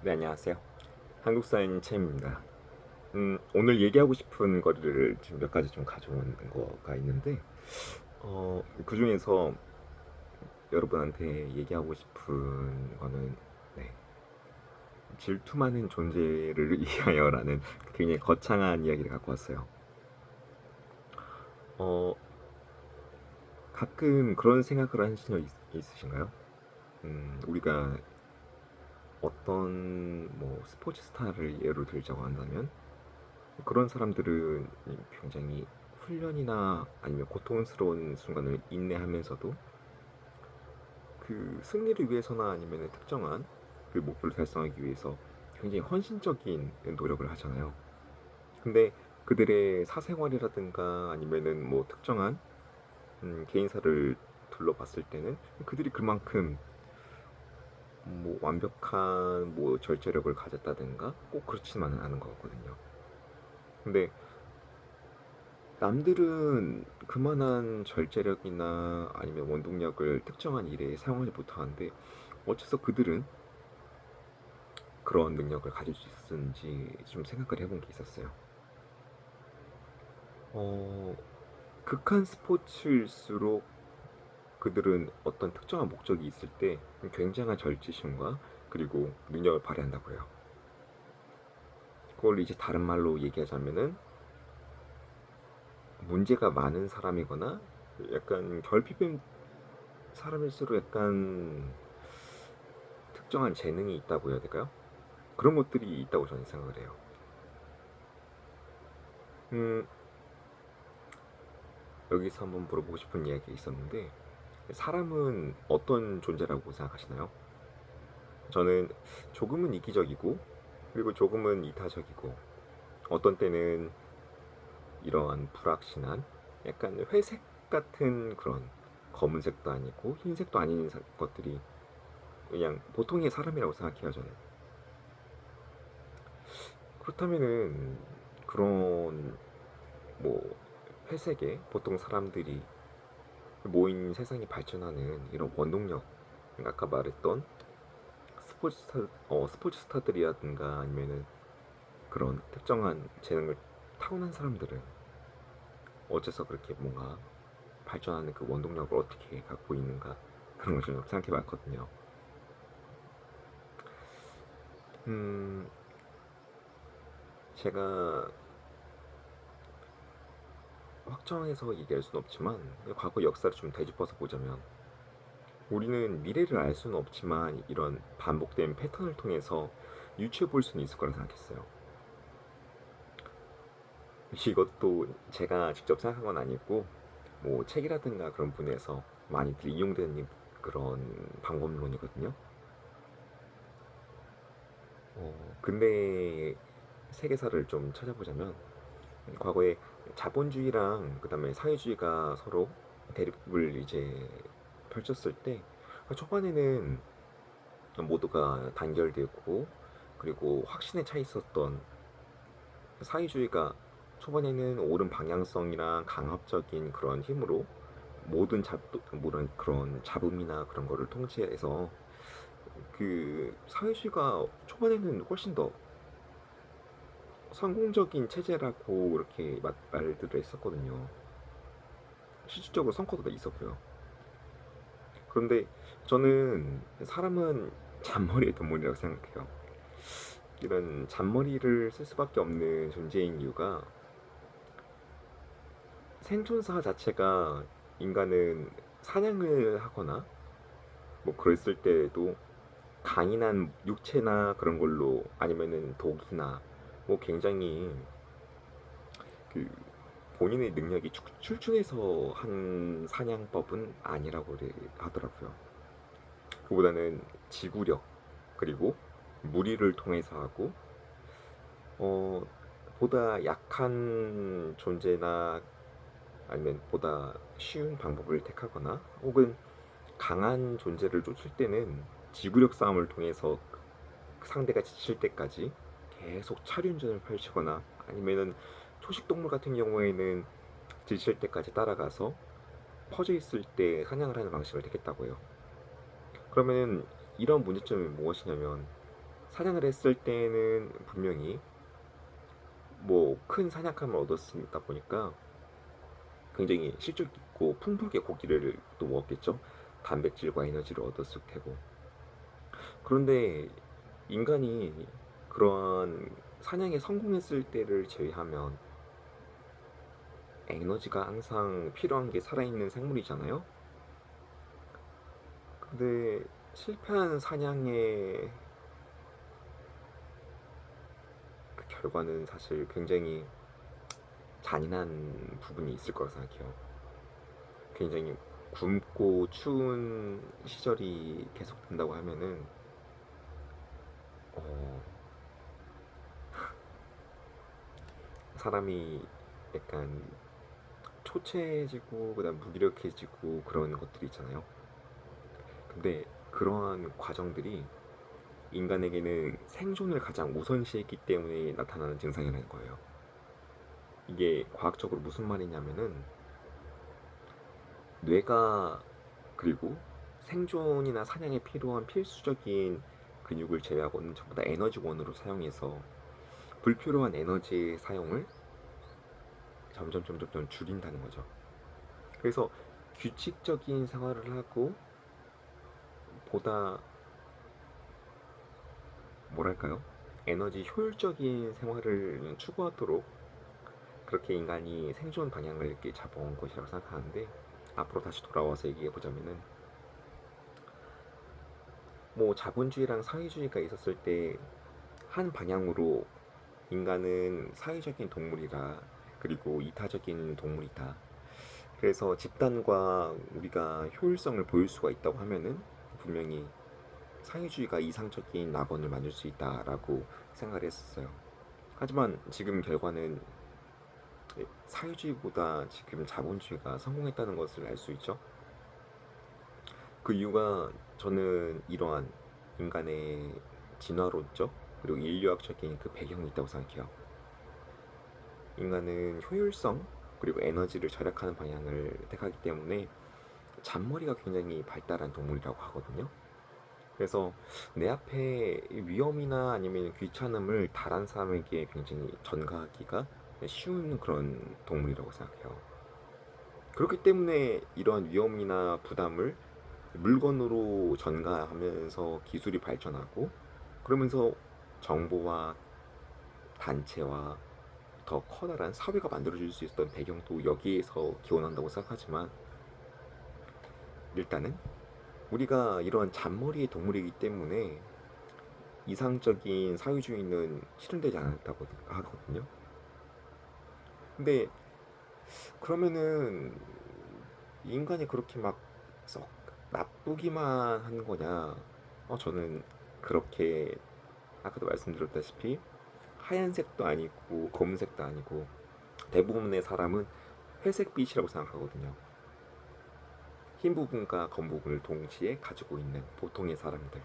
네, 안녕하세요. 한국사인 챔입니다. 오늘 얘기하고 싶은 거를 지금 몇 가지 좀 가져온 거가 있는데, 그 중에서 여러분한테 얘기하고 싶은 거는, 네, 질투 많은 존재를 위하여라는 굉장히 거창한 이야기를 갖고 왔어요. 어, 가끔 그런 생각을 하신 적 있으신가요? 우리가 어떤 뭐 스포츠 스타를 예로 들자고 한다면, 그런 사람들은 굉장히 훈련이나 아니면 고통스러운 순간을 인내하면서도 그 승리를 위해서나 아니면 특정한 그 목표를 달성하기 위해서 굉장히 헌신적인 노력을 하잖아요. 근데 그들의 사생활이라든가 아니면은 뭐 특정한 개인사를 둘러봤을 때는 그들이 그만큼 뭐 완벽한 뭐 절제력을 가졌다든가 꼭 그렇지만은 않은 것 같거든요. 근데 남들은 그만한 절제력이나 아니면 원동력을 특정한 일에 사용하지 못하는데 어째서 그들은 그런 능력을 가질 수 있었는지 좀 생각을 해본 게 있었어요. 어, 극한 스포츠일수록 그들은 어떤 특정한 목적이 있을 때 굉장한 절제심과 그리고 능력을 발휘한다고 해요. 그걸 이제 다른 말로 얘기하자면은 문제가 많은 사람이거나 약간 결핍된 사람일수록 약간 특정한 재능이 있다고 해야 될까요? 그런 것들이 있다고 저는 생각을 해요. 음, 여기서 한번 물어보고 싶은 이야기가 있었는데, 사람은 어떤 존재라고 생각하시나요? 저는 조금은 이기적이고, 그리고 조금은 이타적이고, 어떤 때는 이러한 불확실한, 약간 회색 같은 그런 검은색도 아니고, 흰색도 아닌 것들이 그냥 보통의 사람이라고 생각해요, 저는. 그렇다면은, 그런, 뭐, 회색의 보통 사람들이 모인 세상이 발전하는 이런 원동력, 아까 말했던 스포츠 스타들이라든가 아니면은 그런 특정한 재능을 타고난 사람들은 어째서 그렇게 뭔가 발전하는 그 원동력을 어떻게 갖고 있는가, 그런 걸 좀 생각해 봤거든요. 음, 제가 확정해서 얘기할 수는 없지만 과거 역사를 좀 되짚어서 보자면 우리는 미래를 알 수는 없지만 이런 반복된 패턴을 통해서 유추해 볼 수는 있을 거라 생각했어요. 이것도 제가 직접 생각한 건 아니고 뭐 책이라든가 그런 분에서 많이들 이용되는 그런 방법론이거든요. 근대 세계사를 좀 찾아보자면 과거에 자본주의랑 그다음에 사회주의가 서로 대립을 이제 펼쳤을 때 초반에는 모두가 단결되고 그리고 확신에 차 있었던 사회주의가 초반에는 옳은 방향성이랑 강압적인 그런 힘으로 모든 그런 잡음이나 그런 거를 통치해서 그 사회주의가 초반에는 훨씬 더 성공적인 체제라고 이렇게 말들을 했었거든요. 실질적으로 성과도 있었고요. 그런데 저는 사람은 잔머리의 동물이라고 생각해요. 이런 잔머리를 쓸 수밖에 없는 존재인 이유가 생존사 자체가 인간은 사냥을 하거나 뭐 그랬을 때에도 강인한 육체나 그런 걸로 아니면은 독이나 뭐 굉장히 그 본인의 능력이 출중해서 한 사냥법은 아니라고 하더라고요. 그보다는 지구력 그리고 무리를 통해서 하고 어 보다 약한 존재나 아니면 보다 쉬운 방법을 택하거나 혹은 강한 존재를 쫓을 때는 지구력 싸움을 통해서 그 상대가 지칠 때까지 계속 차륜전을 펼치거나 아니면은 초식동물 같은 경우에는 지칠 때까지 따라가서 퍼져 있을 때 사냥을 하는 방식을 택했다고 해요. 그러면 이런 문제점이 무엇이냐면 사냥을 했을 때는 분명히 뭐 큰 사냥감을 얻었으니까 보니까 굉장히 실적 있고 풍부하게 고기를 또 먹었겠죠. 단백질과 에너지를 얻었을 테고. 그런데 인간이 그러한 사냥에 성공했을 때를 제외하면 에너지가 항상 필요한 게 살아있는 생물이잖아요. 근데 실패한 사냥의 그 결과는 사실 굉장히 잔인한 부분이 있을 거라 생각해요. 굉장히 굶고 추운 시절이 계속된다고 하면은 어, 사람이 약간 초췌해지고 그다음 무기력해지고 그런 것들이 있잖아요. 근데 그러한 과정들이 인간에게는 생존을 가장 우선시했기 때문에 나타나는 증상이라는 거예요. 이게 과학적으로 무슨 말이냐면은 뇌가 그리고 생존이나 사냥에 필요한 필수적인 근육을 제외하고는 전부 다 에너지원으로 사용해서 불필요한 에너지의 사용을 점점 줄인다는 거죠. 그래서 규칙적인 생활을 하고 보다 뭐랄까요? 에너지 효율적인 생활을 추구하도록 그렇게 인간이 생존 방향을 이렇게 잡아온 것이라고 생각하는데 앞으로 다시 돌아와서 얘기해 보자면은 뭐 자본주의랑 사회주의가 있었을 때 한 방향으로 인간은 사회적인 동물이라 그리고 이타적인 동물이다. 그래서 집단과 우리가 효율성을 보일 수가 있다고 하면은 분명히 사회주의가 이상적인 낙원을 만들 수 있다라고 생각을 했었어요. 하지만 지금 결과는 사회주의보다 지금 자본주의가 성공했다는 것을 알 수 있죠. 그 이유가 저는 이러한 인간의 진화론적 그리고 인류학적인 그 배경이 있다고 생각해요. 인간은 효율성 그리고 에너지를 절약하는 방향을 택하기 때문에 잔머리가 굉장히 발달한 동물이라고 하거든요. 그래서 내 앞에 위험이나 아니면 귀찮음을 다른 사람에게 굉장히 전가하기가 쉬운 그런 동물이라고 생각해요. 그렇기 때문에 이러한 위험이나 부담을 물건으로 전가하면서 기술이 발전하고 그러면서 정보와 단체와 더 커다란 사회가 만들어질 수 있었던 배경도 여기에서 기원한다고 생각하지만 일단은 우리가 이러한 잔머리의 동물이기 때문에 이상적인 사회주의는 실현되지 않았다고 하거든요. 근데 그러면은 인간이 그렇게 막 썩 나쁘기만 한 거냐? 저는 그렇게 아까도 말씀드렸다시피 하얀색도 아니고 검은색도 아니고 대부분의 사람은 회색빛이라고 생각하거든요. 흰 부분과 검은 부분을 동시에 가지고 있는 보통의 사람들.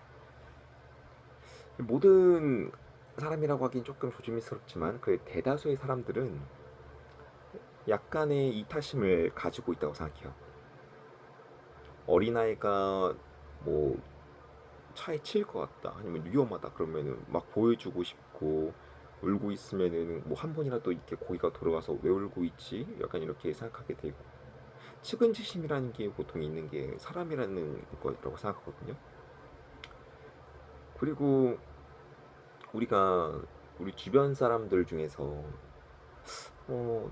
모든 사람이라고 하긴 조금 조심스럽지만 그 대다수의 사람들은 약간의 이타심을 가지고 있다고 생각해요. 어린아이가 뭐 차에 치일 것 같다 아니면 위험하다 그러면은 막 보여주고 싶고 울고 있으면은 뭐 한 번이라도 이렇게 고개가 돌아가서 왜 울고 있지? 약간 이렇게 생각하게 되고 측은지심이라는 게 보통 있는 게 사람이라는 거라고 생각하거든요. 그리고 우리가 우리 주변 사람들 중에서 어,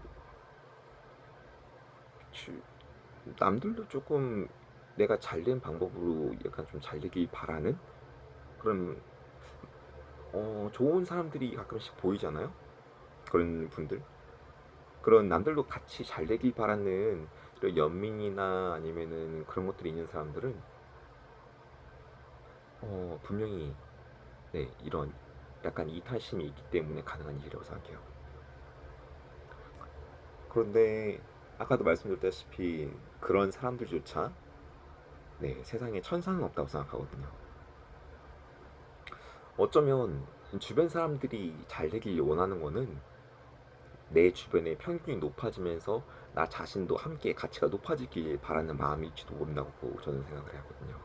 남들도 조금 내가 잘된 방법으로 약간 좀 잘되길 바라는 그런 좋은 사람들이 가끔씩 보이잖아요. 그런 분들. 그런 남들도 같이 잘되길 바라는 그런 연민이나 아니면은 그런 것들이 있는 사람들은 분명히 네, 이런 약간 이타심이 있기 때문에 가능한 일이라고 생각해요. 그런데 아까도 말씀드렸다시피 그런 사람들조차 네, 세상에 천사는 없다고 생각하거든요. 어쩌면 주변 사람들이 잘 되길 원하는 거는 내 주변의 평균이 높아지면서 나 자신도 함께 가치가 높아지길 바라는 마음일지도 모른다고 저는 생각을 하거든요.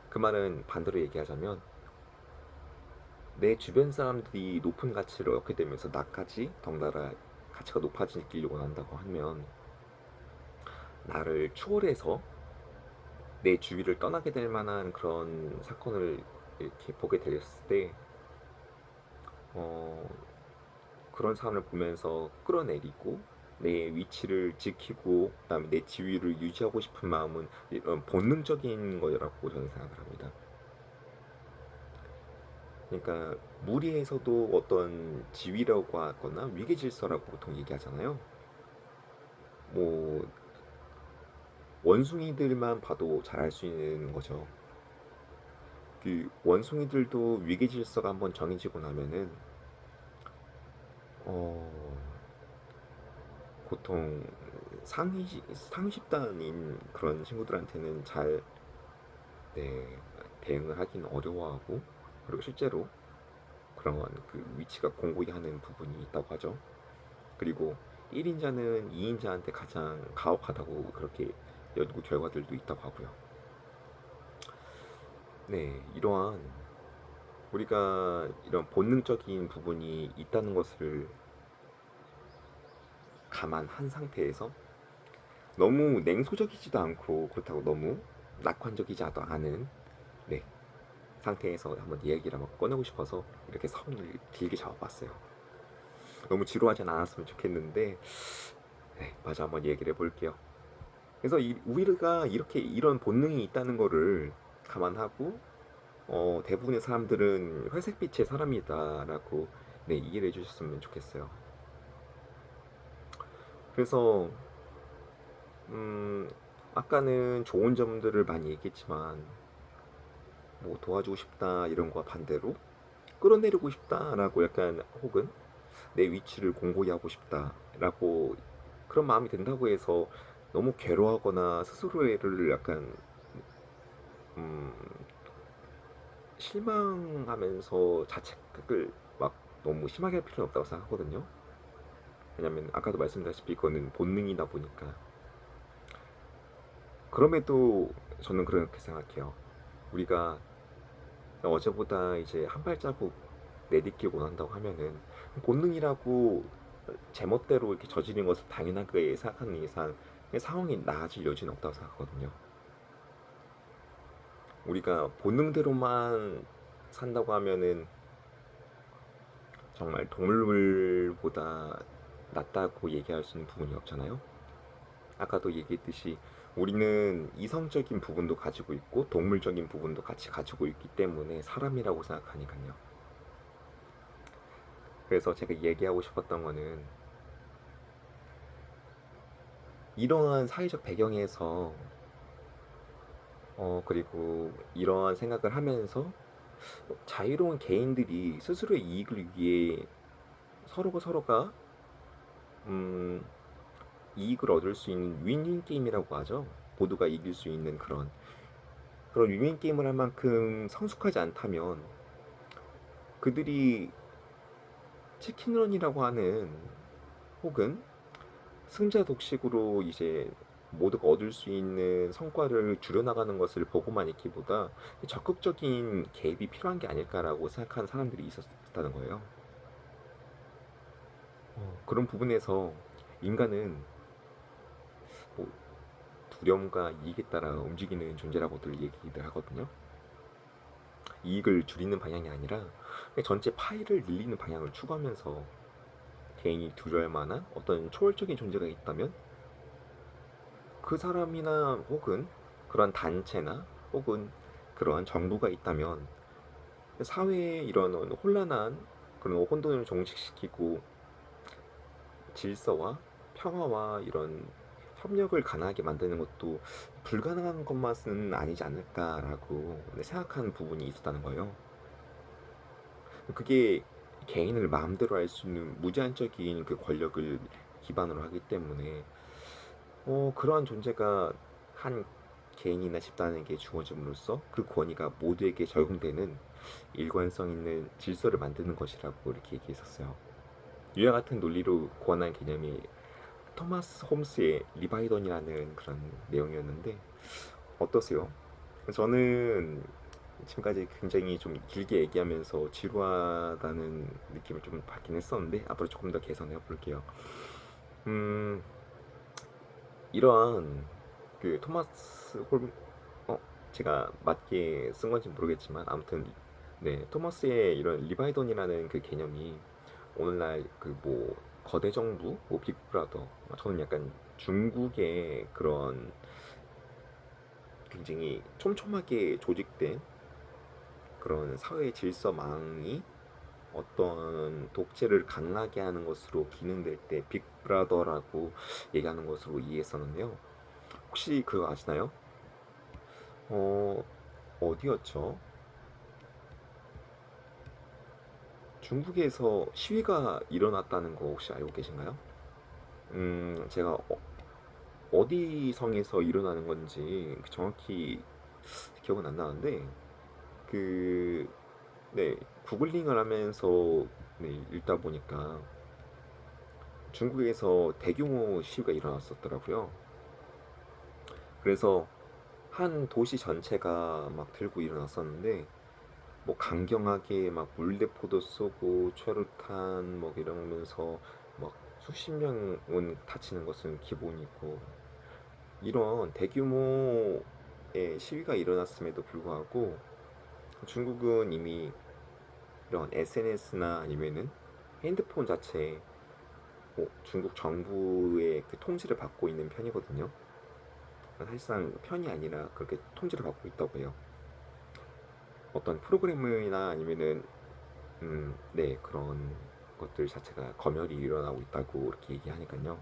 그 말은 반대로 얘기하자면 내 주변 사람들이 높은 가치를 얻게 되면서 나까지 덩달아 가치가 높아지길 원한다고 하면 나를 추월해서 내 주위를 떠나게 될 만한 그런 사건을 이렇게 보게 되었을 때 어, 그런 사람을 보면서 끌어내리고 내 위치를 지키고 그다음에 내 지위를 유지하고 싶은 마음은 이런 본능적인 거라고 저는 생각을 합니다. 그러니까 무리에서도 어떤 지위라고 하거나 위계 질서라고 보통 얘기하잖아요. 뭐 원숭이들만 봐도 잘 알 수 있는 거죠. 그 원숭이들도 위계 질서가 한번 정해지고 나면은 어 보통 상위집단인 그런 친구들한테는 잘 네, 대응을 하긴 어려워하고 그리고 실제로 그런 그 위치가 공고히 하는 부분이 있다고 하죠. 그리고 1인자는 2인자한테 가장 가혹하다고 그렇게 연구 결과들도 있다고 하고요. 네, 이러한 우리가 이런 본능적인 부분이 있다는 것을 감안한 상태에서 너무 냉소적이지도 않고 그렇다고 너무 낙관적이지도 않은 네, 상태에서 한번 이야기를 한번 꺼내고 싶어서 이렇게 선을 길게 잡아봤어요. 너무 지루하진 않았으면 좋겠는데 네, 마저 한번 얘기를 해볼게요. 그래서 우리가 이렇게 이런 본능이 있다는 거를 감안하고 대부분의 사람들은 회색빛의 사람이다라고 네, 이해를 해주셨으면 좋겠어요. 그래서 음, 아까는 좋은 점들을 많이 얘기했지만 뭐 도와주고 싶다 이런 거와 반대로 끌어내리고 싶다라고 약간 혹은 내 위치를 공고히 하고 싶다라고 그런 마음이 든다고 해서 너무 괴로워하거나 스스로를 약간 음, 실망하면서 자책을 막 너무 심하게 할 필요는 없다고 생각하거든요. 왜냐면 아까도 말씀드렸다시피 그거는 본능이다 보니까 그럼에도 저는 그렇게 생각해요. 우리가 어제보다 이제 한 발자국 내딛길 원한다고 하면은 본능이라고 제멋대로 이렇게 저지른 것을 당연하게 생각하는 이상 상황이 나아질 여지는 없다고 생각하거든요. 우리가 본능대로만 산다고 하면은 정말 동물보다 낫다고 얘기할 수 있는 부분이 없잖아요. 아까도 얘기했듯이 우리는 이성적인 부분도 가지고 있고 동물적인 부분도 같이 가지고 있기 때문에 사람이라고 생각하니까요. 그래서 제가 얘기하고 싶었던 거는 이러한 사회적 배경에서 그리고 이러한 생각을 하면서 자유로운 개인들이 스스로의 이익을 위해 서로가 서로가 음, 이익을 얻을 수 있는 윈윈 게임이라고 하죠. 모두가 이길 수 있는 그런 윈윈 게임을 할 만큼 성숙하지 않다면 그들이 치킨런이라고 하는 혹은 승자 독식으로 이제 모두가 얻을 수 있는 성과를 줄여나가는 것을 보고만 있기보다 적극적인 개입이 필요한 게 아닐까라고 생각하는 사람들이 있었다는 거예요. 그런 부분에서 인간은 뭐 두려움과 이익에 따라 움직이는 존재라고들 얘기를 하거든요. 이익을 줄이는 방향이 아니라 전체 파이를 늘리는 방향을 추구하면서 개인이 두려워할 만한 어떤 초월적인 존재가 있다면 그 사람이나 혹은 그런 단체나 혹은 그러한 정부가 있다면 사회에 이런 혼란한 그런 혼돈을 종식시키고 질서와 평화와 이런 협력을 가능하게 만드는 것도 불가능한 것만은 아니지 않을까라고 생각하는 부분이 있었다는 거예요. 그게 개인을 마음대로 할 수 있는 무제한적인 그 권력을 기반으로 하기 때문에 그러한 존재가 한 개인이나 집단에게 주어짐으로써 그 권위가 모두에게 적용되는 일관성 있는 질서를 만드는 것이라고 이렇게 얘기했었어요. 이와 같은 논리로 고안한 개념이 토마스 홈스의 리바이던이라는 그런 내용이었는데 어떠세요? 저는 지금까지 굉장히 좀 길게 얘기하면서 지루하다는 느낌을 좀 받긴 했었는데 앞으로 조금 더 개선해 볼게요. 음, 이러한 그 토마스 홀, 어, 제가 맞게 쓴 건지 모르겠지만 아무튼 네, 토마스의 이런 리바이던이라는 그 개념이 오늘날 그 뭐 거대 정부, 뭐 빅브라더, 저는 약간 중국의 그런 굉장히 촘촘하게 조직된 그런 사회 질서망이 어떤 독재를 강하게 하는 것으로 기능될 때 빅브라더라고 얘기하는 것으로 이해했었는데요. 혹시 그거 아시나요? 어, 어디였죠? 중국에서 시위가 일어났다는 거 혹시 알고 계신가요? 제가 어디 성에서 일어나는 건지 정확히 기억은 안 나는데 그 네, 구글링을 하면서 네, 읽다 보니까 중국에서 대규모 시위가 일어났었더라고요. 그래서 한 도시 전체가 막 들고 일어났었는데 뭐 강경하게 막 물대포도 쏘고 최루탄 뭐 이러면서 막 수십 명은 다치는 것은 기본이고 이런 대규모의 시위가 일어났음에도 불구하고 중국은 이미 이런 SNS나 아니면은 핸드폰 자체에 중국 정부의 그 통지를 받고 있는 편이거든요. 사실상 편이 아니라 그렇게 통지를 받고 있다고 해요. 어떤 프로그램이나 아니면은 네, 그런 것들 자체가 검열이 일어나고 있다고 이렇게 얘기하니까요.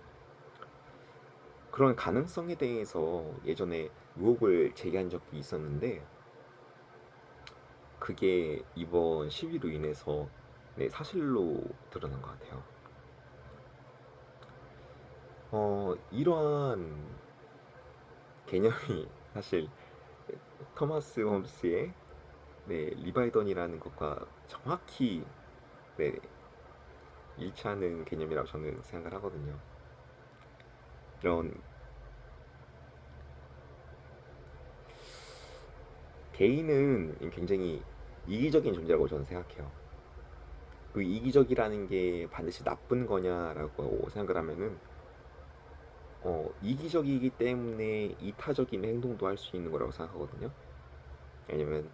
그런 가능성에 대해서 예전에 의혹을 제기한 적이 있었는데 그게 이번 시위로 인해서 네, 사실로 드러난 것 같아요. 이러한 개념이 사실 토마스 홈스의 네, 리바이던이라는 것과 정확히 네, 일치하는 개념이라고 저는 생각을 하거든요. 이런 개인은 굉장히 이기적인 존재라고 저는 생각해요. 그 이기적이라는 게 반드시 나쁜 거냐라고 생각을 하면은 이기적이기 때문에 이타적인 행동도 할 수 있는 거라고 생각하거든요. 왜냐면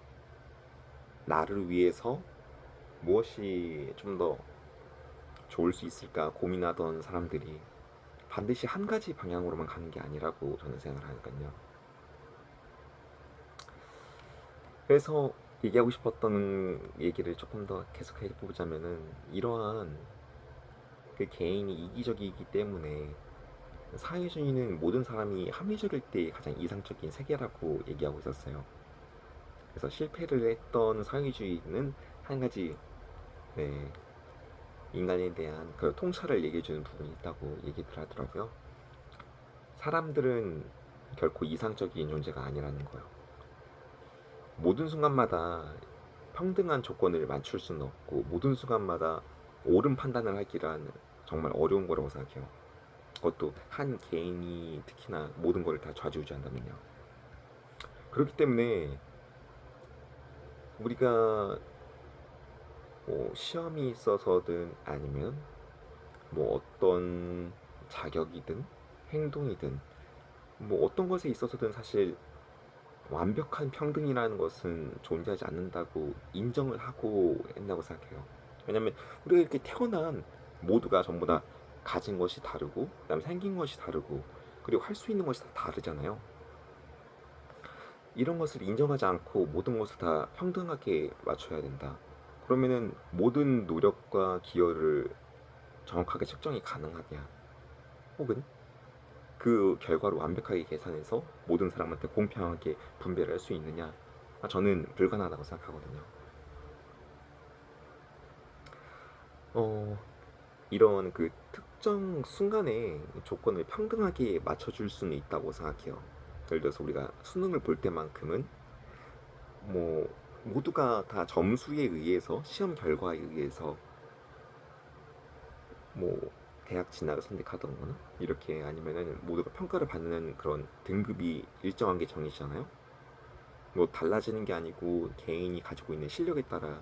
나를 위해서 무엇이 좀 더 좋을 수 있을까 고민하던 사람들이 반드시 한 가지 방향으로만 가는 게 아니라고 저는 생각을 하니까요. 그래서 얘기하고 싶었던 얘기를 조금 더 계속해 보자면은 이러한 그 개인이 이기적이기 때문에 사회주의는 모든 사람이 합리적일 때 가장 이상적인 세계라고 얘기하고 있었어요. 그래서 실패를 했던 사회주의는 한 가지 네, 인간에 대한 그 통찰을 얘기해주는 부분이 있다고 얘기를 하더라고요. 사람들은 결코 이상적인 존재가 아니라는 거예요. 모든 순간마다 평등한 조건을 맞출 수는 없고 모든 순간마다 옳은 판단을 하기란 정말 어려운 거라고 생각해요. 그것도 한 개인이 특히나 모든 걸 다 좌지우지한다면요. 그렇기 때문에 우리가 뭐 시험이 있어서든 아니면 뭐 어떤 자격이든 행동이든 뭐 어떤 것에 있어서든 사실 완벽한 평등이라는 것은 존재하지 않는다고 인정을 하고 했다고 생각해요. 왜냐면 우리가 이렇게 태어난 모두가 전부 다 가진 것이 다르고 그다음에 생긴 것이 다르고 그리고 할 수 있는 것이 다 다르잖아요. 이런 것을 인정하지 않고 모든 것을 다 평등하게 맞춰야 된다. 그러면은 모든 노력과 기여를 정확하게 측정이 가능하냐? 혹은 그 결과를 완벽하게 계산해서 모든 사람한테 공평하게 분배를 할 수 있느냐? 저는 불가능하다고 생각하거든요. 어, 이런 그 특정 순간에 조건을 평등하게 맞춰줄 수는 있다고 생각해요. 예를 들어서 우리가 수능을 볼 때만큼은 뭐 모두가 다 점수에 의해서 시험 결과에 의해서 뭐 대학 진학을 선택하던거나 이렇게 아니면은 모두가 평가를 받는 그런 등급이 일정한 게 정해지잖아요. 뭐 달라지는 게 아니고 개인이 가지고 있는 실력에 따라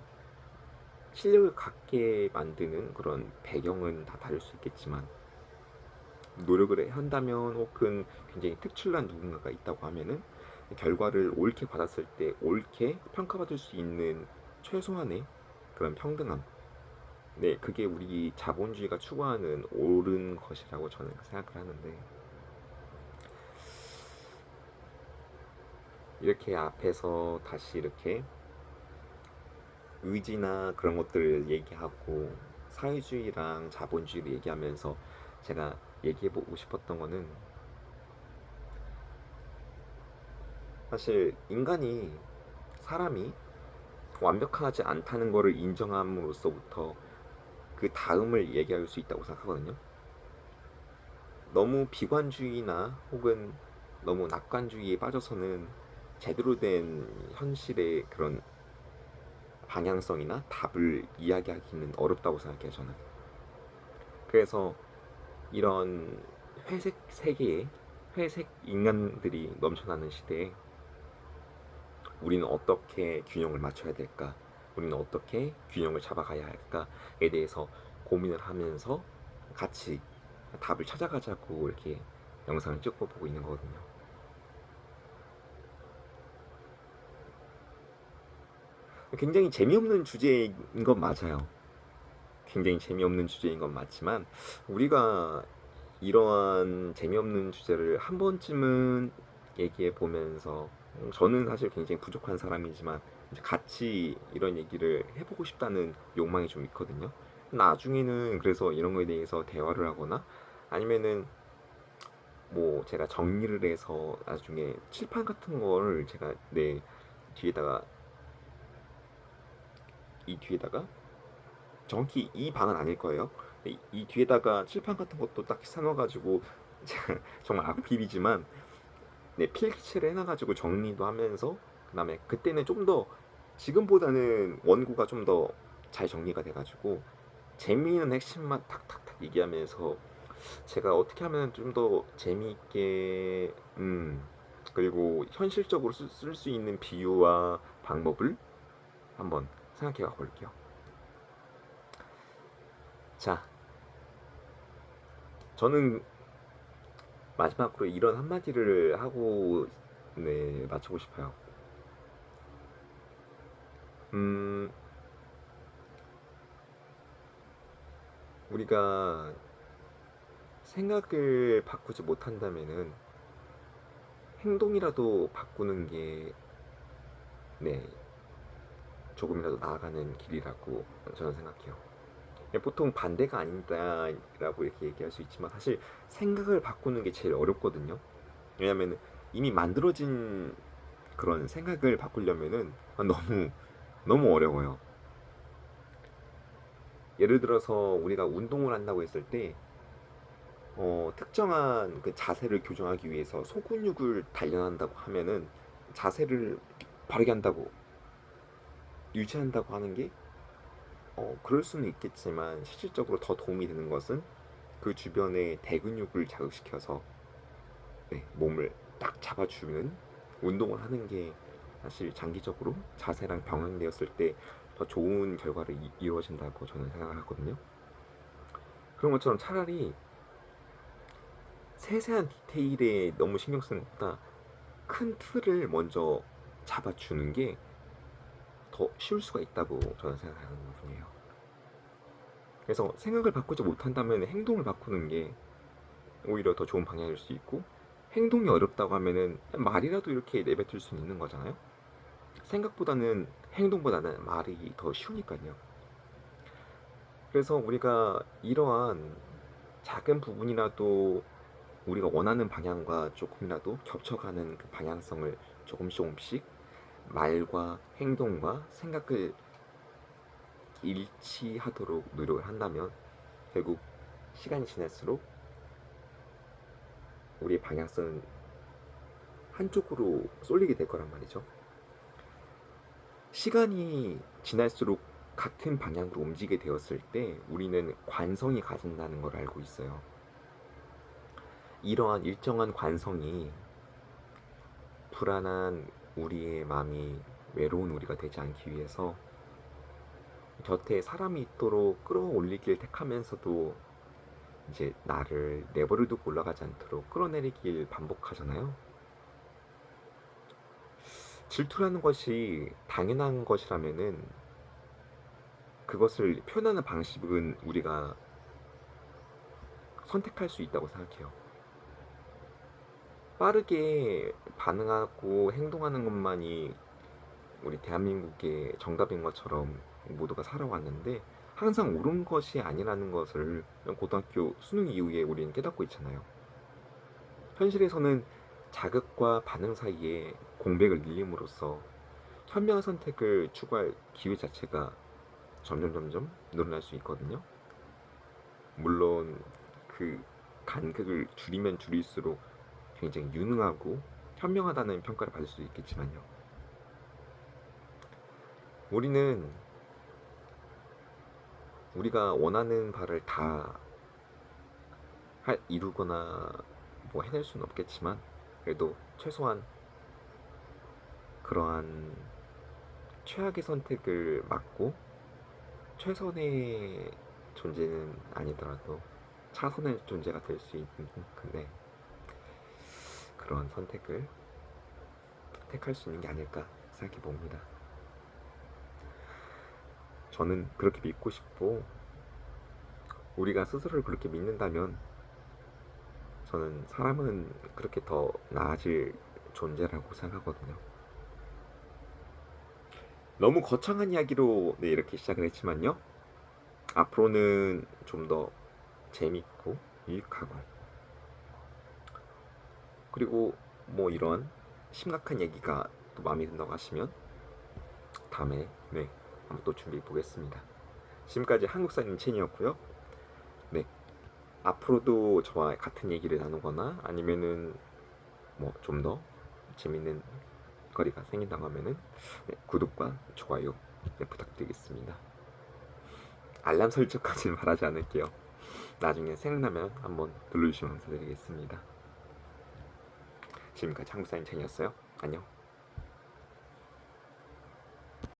실력을 갖게 만드는 그런 배경은 다 다를 수 있겠지만, 노력을 한다면 혹은 굉장히 특출난 누군가가 있다고 하면은 결과를 옳게 받았을 때 옳게 평가받을 수 있는 최소한의 그런 평등함, 네, 그게 우리 자본주의가 추구하는 옳은 것이라고 저는 생각을 하는데, 이렇게 앞에서 다시 이렇게 의지나 그런 것들을 얘기하고 사회주의랑 자본주의를 얘기하면서 제가 얘기해보고 싶었던 거는, 사실 인간이, 사람이 완벽하지 않다는 것을 인정함으로써부터 그 다음을 얘기할 수 있다고 생각하거든요. 너무 비관주의나 혹은 너무 낙관주의에 빠져서는 제대로 된 현실의 그런 방향성이나 답을 이야기하기는 어렵다고 생각해요, 저는. 그래서 이런 회색 세계에 회색 인간들이 넘쳐나는 시대에 우리는 어떻게 균형을 맞춰야 될까? 우리는 어떻게 균형을 잡아가야 할까에 대해서 고민을 하면서 같이 답을 찾아가자고 이렇게 영상을 찍고 보고 있는 거거든요. 굉장히 재미없는 주제인 건 맞아요. 굉장히 재미없는 주제인 건 맞지만, 우리가 이러한 재미없는 주제를 한 번쯤은 얘기해 보면서, 저는 사실 굉장히 부족한 사람이지만 이제 같이 이런 얘기를 해보고 싶다는 욕망이 좀 있거든요. 나중에는 그래서 이런 거에 대해서 대화를 하거나 아니면은 뭐 제가 정리를 해서 나중에 칠판 같은 걸 제가 내 뒤에다가, 이 뒤에다가 정확히 이 방은 아닐 거예요. 이 뒤에다가 칠판 같은 것도 딱 사놔가지고 제가 정말 악필이지만 네, 필기체를 해놔가지고 정리도 하면서, 그다음에 그때는 좀 더 지금보다는 원고가 좀 더 잘 정리가 돼가지고 재미있는 핵심만 탁탁탁 얘기하면서 제가 어떻게 하면 좀 더 재미있게 그리고 현실적으로 쓸 수 있는 비유와 방법을 한번 생각해 볼게요. 자, 저는 마지막으로 이런 한마디를 하고 네, 마치고 싶어요. 음, 우리가 생각을 바꾸지 못한다면은 행동이라도 바꾸는 게 네, 조금이라도 나아가는 길이라고 저는 생각해요. 보통 반대가 아니다라고 이렇게 얘기할 수 있지만 사실 생각을 바꾸는 게 제일 어렵거든요. 왜냐하면 이미 만들어진 그런 생각을 바꾸려면은 너무 너무 어려워요. 예를 들어서 우리가 운동을 한다고 했을 때 특정한 그 자세를 교정하기 위해서 소근육을 단련한다고 하면은 자세를 바르게 한다고 유지한다고 하는 게 그럴 수는 있겠지만 실질적으로 더 도움이 되는 것은 그 주변의 대근육을 자극시켜서 네, 몸을 딱 잡아주는 운동을 하는 게 사실 장기적으로 자세랑 병행되었을 때 더 좋은 결과를 이루어진다고 저는 생각을 하거든요. 그런 것처럼 차라리 세세한 디테일에 너무 신경 쓰는 것보다 큰 틀을 먼저 잡아주는 게 더 쉬울 수가 있다고 저는 생각하는 부분이에요. 그래서 생각을 바꾸지 못한다면 행동을 바꾸는 게 오히려 더 좋은 방향일 수 있고, 행동이 어렵다고 하면은 말이라도 이렇게 내뱉을 수 있는 거잖아요. 생각보다는 행동보다는 말이 더 쉬우니까요. 그래서 우리가 이러한 작은 부분이라도 우리가 원하는 방향과 조금이라도 겹쳐가는 그 방향성을 조금씩 말과 행동과 생각을 일치하도록 노력을 한다면 결국 시간이 지날수록 우리의 방향성은 한쪽으로 쏠리게 될 거란 말이죠. 시간이 지날수록 같은 방향으로 움직이게 되었을 때 우리는 관성이 가진다는 걸 알고 있어요. 이러한 일정한 관성이 불안한 우리의 마음이 외로운 우리가 되지 않기 위해서 곁에 사람이 있도록 끌어올리길 택하면서도 이제 나를 내버려 두고 올라가지 않도록 끌어내리길 반복하잖아요. 질투라는 것이 당연한 것이라면은 그것을 표현하는 방식은 우리가 선택할 수 있다고 생각해요. 빠르게 반응하고 행동하는 것만이 우리 대한민국의 정답인 것처럼 모두가 살아왔는데 항상 옳은 것이 아니라는 것을 고등학교 수능 이후에 우리는 깨닫고 있잖아요. 현실에서는 자극과 반응 사이에 공백을 늘림으로써 현명한 선택을 추구할 기회 자체가 점점 늘어날 수 있거든요. 물론 그 간극을 줄이면 줄일수록 굉장히 유능하고 현명하다는 평가를 받을 수 있겠지만요. 우리는 우리가 원하는 바를 다 이루거나 뭐 해낼 수는 없겠지만 그래도 최소한 그러한 최악의 선택을 막고 최선의 존재는 아니더라도 차선의 존재가 될 수 있는 근데 그런 선택을 택할 수 있는 게 아닐까 생각해 봅니다. 저는 그렇게 믿고 싶고 우리가 스스로를 그렇게 믿는다면 저는 사람은 그렇게 더 나아질 존재라고 생각하거든요. 너무 거창한 이야기로 이렇게 시작을 했지만요. 앞으로는 좀 더 재밌고 유익하고 그리고 뭐 이런 심각한 얘기가 또 마음에 든다고 하시면 다음에 한번 또 준비해 보겠습니다. 지금까지 한국사님 첸이었고요. 네, 앞으로도 저와 같은 얘기를 나누거나 아니면은 뭐 좀 더 재밌는 거리가 생긴다고 하면은 구독과 좋아요 부탁드리겠습니다. 알람 설정까지는 바라지 않을게요. 나중에 생각나면 한번 눌러주시면 감사드리겠습니다. 지금까지 한국사님 첸이었어요. 안녕.